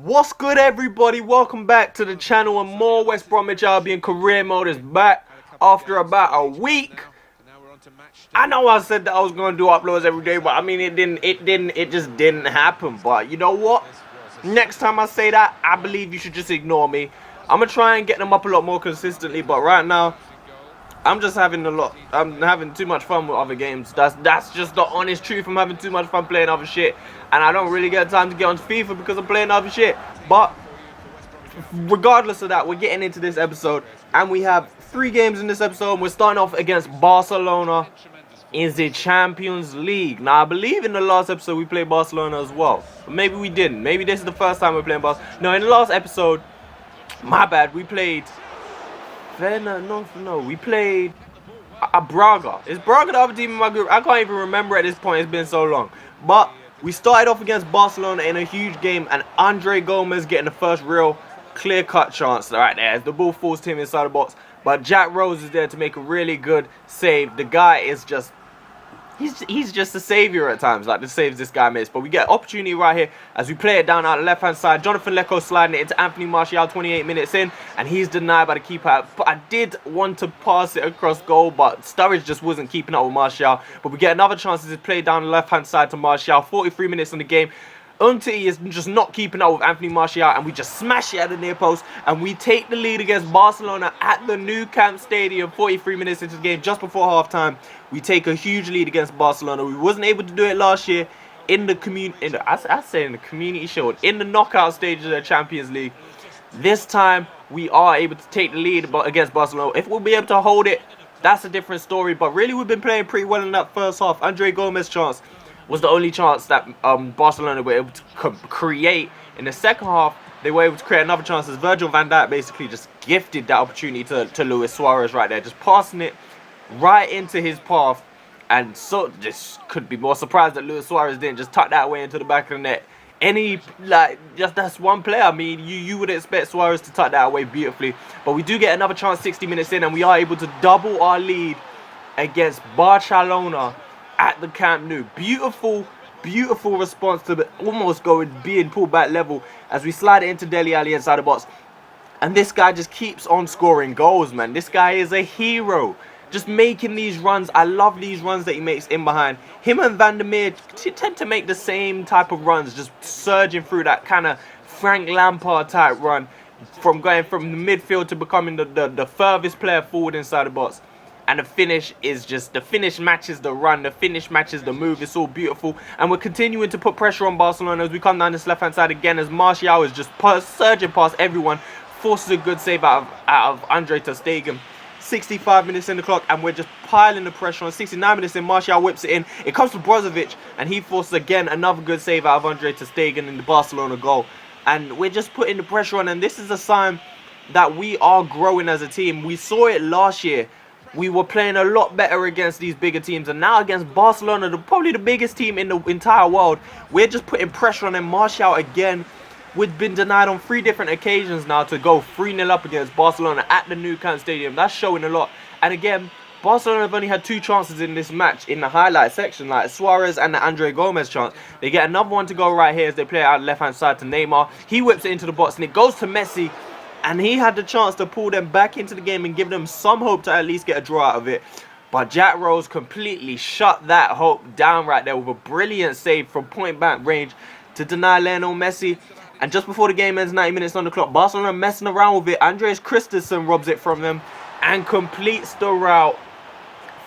What's good, everybody? Welcome back to the channel, and more West Bromwich Albion career mode is back after about a week. I know I said that I was going to do uploads every day, but I mean it just didn't happen. But you know what? Next time I say that, I believe you should just ignore me. I'm going to try and get them up a lot more consistently, but right now I'm just having I'm having too much fun with other games. That's just the honest truth. I'm having too much fun playing other shit, and I don't really get time to get on FIFA because I'm playing other shit. But regardless of that, we're getting into this episode, and we have 3 games in this episode. And we're starting off against Barcelona in the Champions League. Now, I believe in the last episode we played Barcelona as well, but maybe we didn't. Maybe this is the first time we're playing Barcelona. No, in the last episode, my bad, we played. No, we played Braga. Is Braga the other team in my group? I can't even remember at this point. It's been so long. But we started off against Barcelona in a huge game, and Andre Gomez getting the first real clear-cut chance right there as the ball falls to him inside the box. But Jack Rose is there to make a really good save. The guy is just... He's just a savior at times, like the saves this guy makes. But we get opportunity right here as we play it down out the left-hand side. Jonathan Lecco sliding it into Anthony Martial 28 minutes in, and he's denied by the keeper. But I did want to pass it across goal, but Sturridge just wasn't keeping up with Martial. But we get another chance as it's played down the left-hand side to Martial. 43 minutes in the game. Umtiti is just not keeping up with Anthony Martial, and we just smash it at the near post, and we take the lead against Barcelona at the Nou Camp Stadium 43 minutes into the game, just before half-time. We take a huge lead against Barcelona. We wasn't able to do it last year in the community shield, in the knockout stage of the Champions League. This time we are able to take the lead against Barcelona. If we'll be able to hold it, that's a different story. But really, we've been playing pretty well in that first half. Andre Gomez's chance was the only chance that Barcelona were able to create. In the second half, they were able to create another chance as Virgil van Dijk basically just gifted that opportunity to Luis Suarez right there, just passing it right into his path. And so just could be more surprised that Luis Suarez didn't just tuck that way into the back of the net. That's one player. I mean, you would expect Suarez to tuck that away beautifully. But we do get another chance 60 minutes in, and we are able to double our lead against Barcelona at the Camp Nou. Beautiful response to almost being pulled back level as we slide it into Dele Alli inside the box. And this guy just keeps on scoring goals, man. This guy is a hero. Just making these runs. I love these runs that he makes in behind. Him and Van der Meer tend to make the same type of runs, just surging through that kind of Frank Lampard type run, from going from the midfield to becoming the furthest player forward inside the box. And the finish matches the run, the finish matches the move. It's all beautiful. And we're continuing to put pressure on Barcelona as we come down this left-hand side again, as Martial is just surging past everyone, forces a good save out of Andre ter Stegen. 65 minutes in the clock, and we're just piling the pressure on. 69 minutes in, Martial whips it in. It comes to Brozovic, and he forces again another good save out of Andre ter Stegen in the Barcelona goal. And we're just putting the pressure on, and this is a sign that we are growing as a team. We saw it last year. We were playing a lot better against these bigger teams, and now against Barcelona, probably the biggest team in the entire world, we're just putting pressure on them. Martial again, we've been denied on 3 different occasions now to go 3-0 up against Barcelona at the Nou Camp Stadium. That's showing a lot. And again, Barcelona have only had 2 chances in this match in the highlight section, like Suarez and the Andre Gomez chance. They get another one to go right here as they play it out left-hand side to Neymar. He whips it into the box, and it goes to Messi. And he had the chance to pull them back into the game and give them some hope to at least get a draw out of it. But Jack Rose completely shut that hope down right there with a brilliant save from point-blank range to deny Lionel Messi. And just before the game ends, 90 minutes on the clock, Barcelona messing around with it. Andreas Christensen robs it from them and completes the route.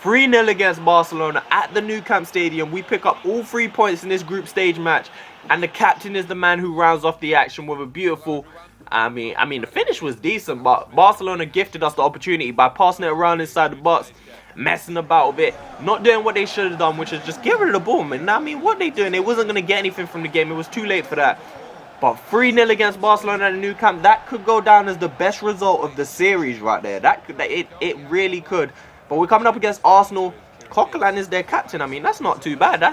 3-0 against Barcelona at the Nou Camp Stadium. We pick up all 3 points in this group stage match. And the captain is the man who rounds off the action with a beautiful... I mean, the finish was decent, but Barcelona gifted us the opportunity by passing it around inside the box, messing about with it, not doing what they should have done, which is just get rid of the ball. And I mean, what they doing? They wasn't going to get anything from the game. It was too late for that. But 3-0 against Barcelona at the Nou Camp, that could go down as the best result of the series right there. It really could. But we're coming up against Arsenal. Coquelin is their captain. I mean, that's not too bad.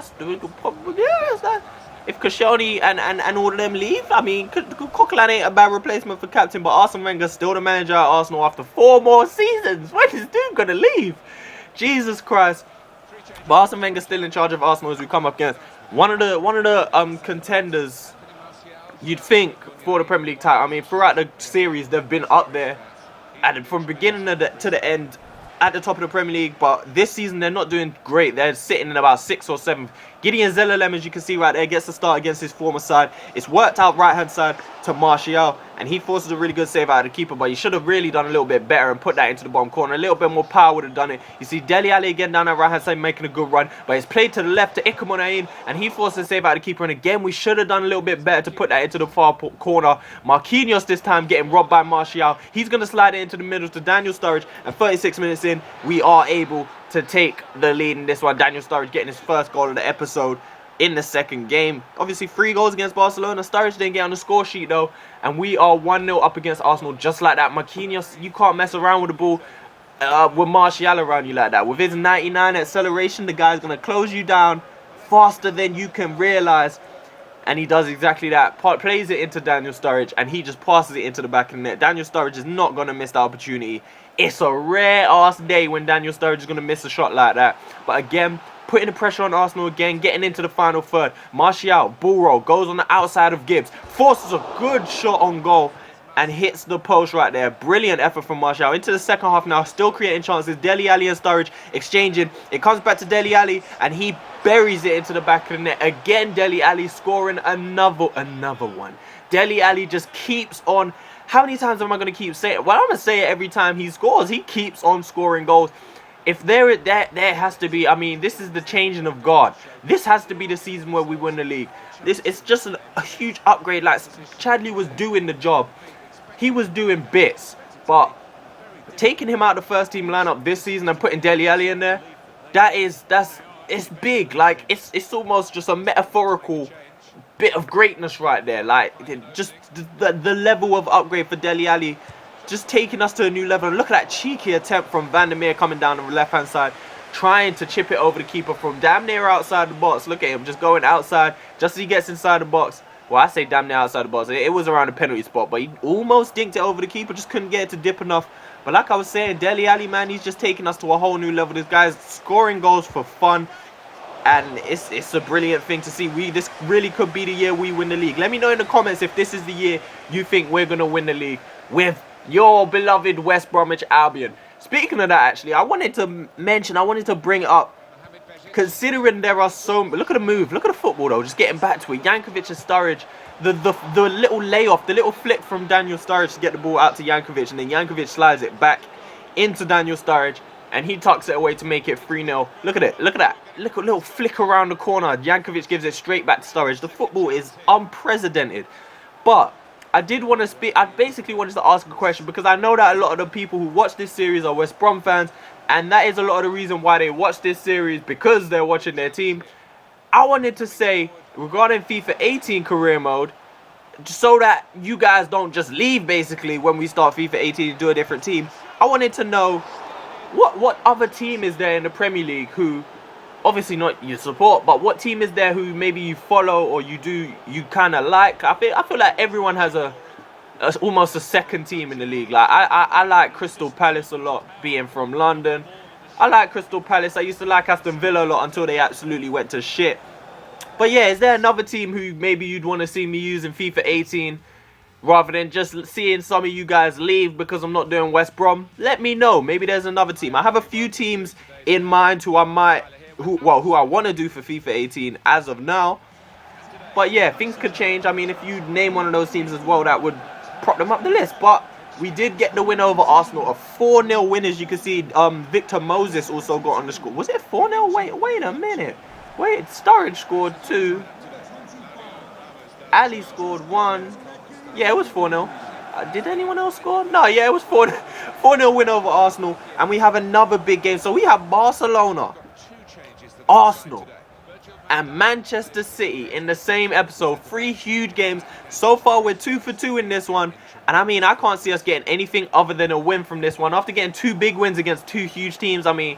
If Koscielny and all of them leave, I mean, Coquelin ain't a bad replacement for captain, but Arsene Wenger's still the manager at Arsenal after 4 more seasons. When is dude gonna leave? Jesus Christ. But Arsene Wenger's still in charge of Arsenal as we come up against one of the contenders you'd think for the Premier League title, I mean, throughout the series, they've been up there, and from beginning to the end, at the top of the Premier League. But this season, they're not doing great. They're sitting in about 6th or 7th. Gideon Zelalem, as you can see right there, gets the start against his former side. It's worked out right-hand side to Martial, and he forces a really good save out of the keeper, but he should have really done a little bit better and put that into the bottom corner. A little bit more power would have done it. You see Dele Alli again down that right-hand side making a good run, but it's played to the left to Ikemonain, and he forces a save out of the keeper, and again, we should have done a little bit better to put that into the far corner. Marquinhos this time getting robbed by Martial. He's going to slide it into the middle to Daniel Sturridge, and 36 minutes in, we are able to take the lead in this one. Daniel Sturridge getting his first goal of the episode in the second game. Obviously 3 goals against Barcelona. Sturridge didn't get on the score sheet though, and we are 1-0 up against Arsenal just like that. Marquinhos, you can't mess around with the ball with Martial around you like that. With his 99 acceleration, the guy's going to close you down faster than you can realize, and he does exactly that. Plays it into Daniel Sturridge, and he just passes it into the back of the net. Daniel Sturridge is not going to miss the opportunity. It's a rare ass day when Daniel Sturridge is going to miss a shot like that. But again, putting the pressure on Arsenal again, getting into the final third. Martial, ball roll, goes on the outside of Gibbs, forces a good shot on goal, and hits the post right there. Brilliant effort from Martial. Into the second half now, still creating chances. Dele Alli and Sturridge exchanging. It comes back to Dele Alli, and he buries it into the back of the net. Again, Dele Alli scoring another one. Dele Alli just keeps on. How many times am I going to keep saying it? Well, I'm going to say it every time he scores. He keeps on scoring goals. If there has to be, I mean, this is the changing of God. This has to be the season where we win the league. It's just a huge upgrade. Like, Chadley was doing the job. He was doing bits. But taking him out of the first team lineup this season and putting Dele Alli in there, it's big. Like, it's almost just a metaphorical bit of greatness right there. Like, just the level of upgrade for Dele Alli, just taking us to a new level. And look at that cheeky attempt from Van der Meer coming down on the left hand side, trying to chip it over the keeper from damn near outside the box. Look at him just going outside just as he gets inside the box. Well, I say damn near outside the box. It was around the penalty spot, but he almost dinked it over the keeper, just couldn't get it to dip enough. But like I was saying, Dele Alli, man, he's just taking us to a whole new level. This guy's scoring goals for fun, and it's a brilliant thing to see. This really could be the year we win the league. Let me know in the comments if this is the year you think we're going to win the league with your beloved West Bromwich Albion. Speaking of that, actually, I wanted to bring up, considering there are so... Look at the move. Look at the football, though. Just getting back to it. Yankovic and Sturridge. The little layoff, the little flick from Daniel Sturridge to get the ball out to Yankovic. And then Yankovic slides it back into Daniel Sturridge. And he tucks it away to make it 3-0. Look at it. Look at that. Look at a little flick around the corner. Yankovic gives it straight back to Sturridge. The football is unprecedented. But I basically wanted to ask a question, because I know that a lot of the people who watch this series are West Brom fans, and that is a lot of the reason why they watch this series, because they're watching their team. I wanted to say, regarding FIFA 18 career mode, so that you guys don't just leave basically when we start FIFA 18 and do a different team, I wanted to know what other team is there in the Premier League who, obviously not you support, but what team is there who maybe you follow or you kind of like? I feel like everyone has almost a second team in the league. Like I like Crystal Palace a lot, being from London. I like Crystal Palace. I used to like Aston Villa a lot until they absolutely went to shit. But yeah, is there another team who maybe you'd want to see me use in FIFA 18? Rather than just seeing some of you guys leave because I'm not doing West Brom? Let me know. Maybe there's another team. I have a few teams in mind who I want to do for FIFA 18 as of now. But yeah, things could change. I mean, if you name one of those teams as well, that would prop them up the list. But we did get the win over Arsenal, a 4-0 win, as you can see. Victor Moses also got on the score. Was it 4-0? Wait a minute. Wait, Sturridge scored 2. Ali scored 1. Yeah, it was 4-0. Did anyone else score? No, yeah, it was 4-0 win over Arsenal. And we have another big game. So we have Barcelona, Arsenal, and Manchester City in the same episode. 3 huge games. So far, we're 2 for 2 in this one. And I mean, I can't see us getting anything other than a win from this one. After getting 2 big wins against 2 huge teams, I mean,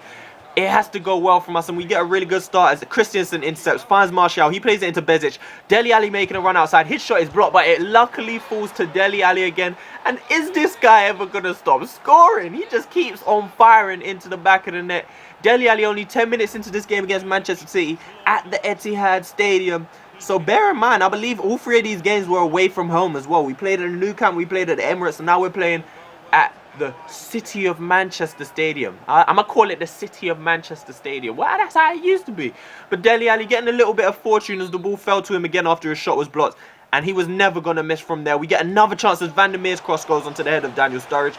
it has to go well from us, and we get a really good start as Christensen intercepts, finds Martial, he plays it into Bezic. Dele Alli making a run outside, his shot is blocked, but it luckily falls to Dele Alli again. And is this guy ever going to stop scoring? He just keeps on firing into the back of the net. Dele Alli only 10 minutes into this game against Manchester City at the Etihad Stadium. So bear in mind, I believe all 3 of these games were away from home as well. We played at the Nou Camp, we played at the Emirates, and now we're playing at the City of Manchester Stadium. I'm going to call it the City of Manchester Stadium. Well, that's how it used to be. But Dele Alli getting a little bit of fortune as the ball fell to him again after his shot was blocked. And he was never going to miss from there. We get another chance as Van der Meer's cross goes onto the head of Daniel Sturridge.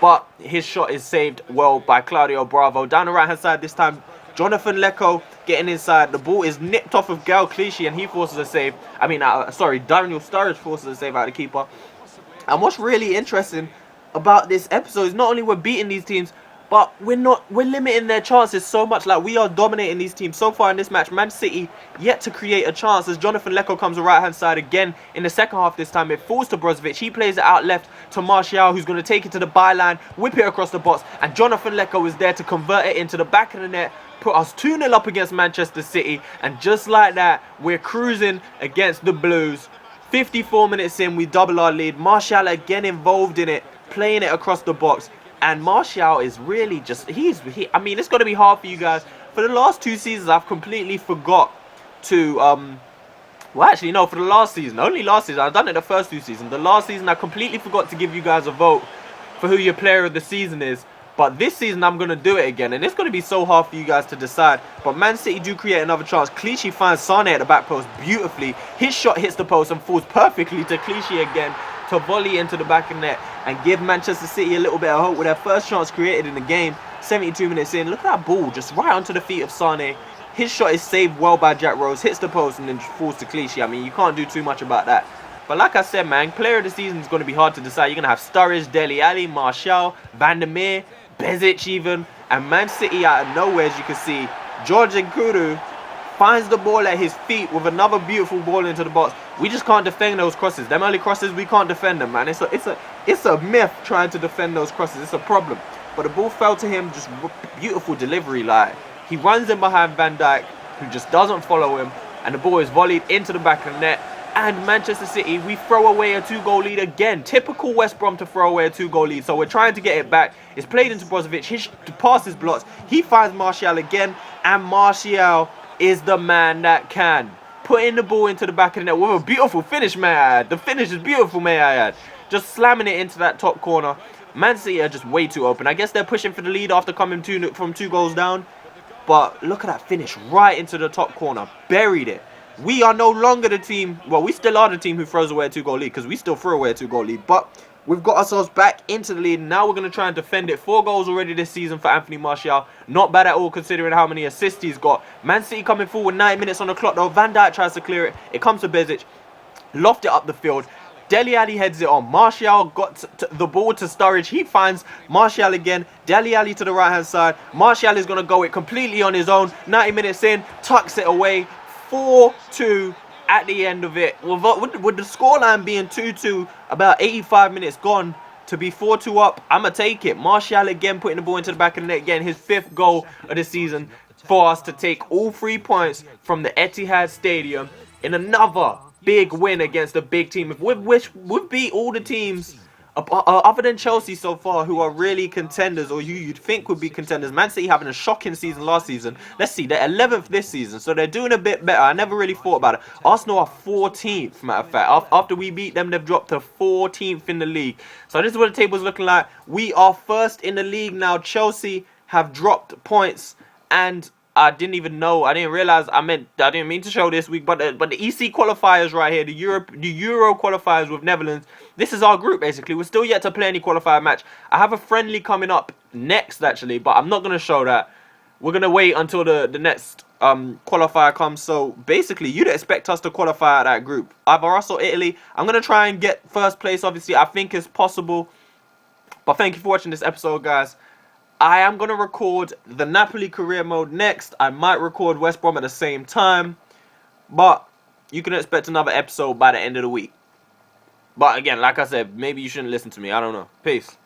But his shot is saved well by Claudio Bravo. Down the right-hand side this time, Jonathan Lecco getting inside. The ball is nipped off of Gael Clichy and he forces a save. Daniel Sturridge forces a save out of the keeper. And what's really interesting about this episode is not only we're beating these teams, but we're limiting their chances so much. Like, we are dominating these teams so far in this match. Man City yet to create a chance as Jonathan Lecco comes to the right hand side again in the second half. This time it falls to Brozovic. He plays it out left to Martial, who's going to take it to the byline, whip it across the box, and Jonathan Lecco is there to convert it into the back of the net, put us 2-0 up against Manchester City. And just like that, we're cruising against the Blues. 54 minutes in, we double our lead. Martial again involved in it, playing it across the box. And Martial is really just, I mean, it's going to be hard for you guys. For the last 2 seasons, I've completely forgot to, well, actually, no, for the last season, only last season, I've done it the first 2 seasons. The last season, I completely forgot to give you guys a vote for who your player of the season is. But this season, I'm going to do it again. And it's going to be so hard for you guys to decide. But Man City do create another chance. Clichy finds Sane at the back post beautifully. His shot hits the post and falls perfectly to Clichy again to volley into the back of net and give Manchester City a little bit of hope with their first chance created in the game. 72 minutes in. Look at that ball just right onto the feet of Sane. His shot is saved well by Jack Rose. Hits the post and then falls to Clichy. I mean, you can't do too much about that. But like I said, man, player of the season is going to be hard to decide. You're going to have Sturridge, Dele Alli, Martial, Van der Meer, Bezic even. And Man City out of nowhere, as you can see, George Nkudu finds the ball at his feet with another beautiful ball into the box. We just can't defend those crosses. Them early crosses, we can't defend them, man. It's a myth trying to defend those crosses. It's a problem. But the ball fell to him, just beautiful delivery. Like, he runs in behind Van Dijk, who just doesn't follow him, and the ball is volleyed into the back of the net. And Manchester City, we throw away a 2-goal lead again. Typical West Brom to throw away a 2-goal lead. So we're trying to get it back. It's played into Brozovic. His pass is blocked. He finds Martial again, and Martial is the man that can. Putting the ball into the back of the net with a beautiful finish, may I add. The finish is beautiful, may I add. Just slamming it into that top corner. Man City are just way too open. I guess they're pushing for the lead after coming from 2 goals down. But look at that finish right into the top corner. Buried it. We are no longer the team. Well, we still are the team who throws away a 2-goal lead, because we still throw away a 2-goal lead. But we've got ourselves back into the lead. Now we're going to try and defend it. 4 goals already this season for Anthony Martial. Not bad at all considering how many assists he's got. Man City coming forward, 90 minutes on the clock though. Van Dijk tries to clear it. It comes to Bezic. Loft it up the field. Dele Alli heads it on. Martial got the ball to Sturridge. He finds Martial again. Dele Alli to the right hand side. Martial is going to go it completely on his own. 90 minutes in. Tucks it away. 4-2 at the end of it. With the scoreline being 2-2, about 85 minutes gone, to be 4-2 up, I'm going to take it. Martial again putting the ball into the back of the net again. His 5th goal of the season for us to take all 3 points from the Etihad Stadium in another big win against a big team. We've beat all the teams other than Chelsea so far, who are really contenders, or you'd think would be contenders. Man City having a shocking season last season. Let's see, they're 11th this season, so they're doing a bit better. I never really thought about it. Arsenal are 14th, matter of fact. After we beat them, they've dropped to 14th in the league. So this is what the table's looking like. We are first in the league now. Chelsea have dropped points, and I didn't even know. I didn't realize. I didn't mean to show this week, but the EC qualifiers right here, the Euro qualifiers with Netherlands. This is our group basically. We're still yet to play any qualifier match. I have a friendly coming up next actually, but I'm not gonna show that. We're gonna wait until the next qualifier comes. So basically, you'd expect us to qualify out that group, either us or Italy. I'm gonna try and get first place. Obviously, I think it's possible. But thank you for watching this episode, guys. I am going to record the Napoli career mode next. I might record West Brom at the same time. But you can expect another episode by the end of the week. But again, like I said, maybe you shouldn't listen to me. I don't know. Peace.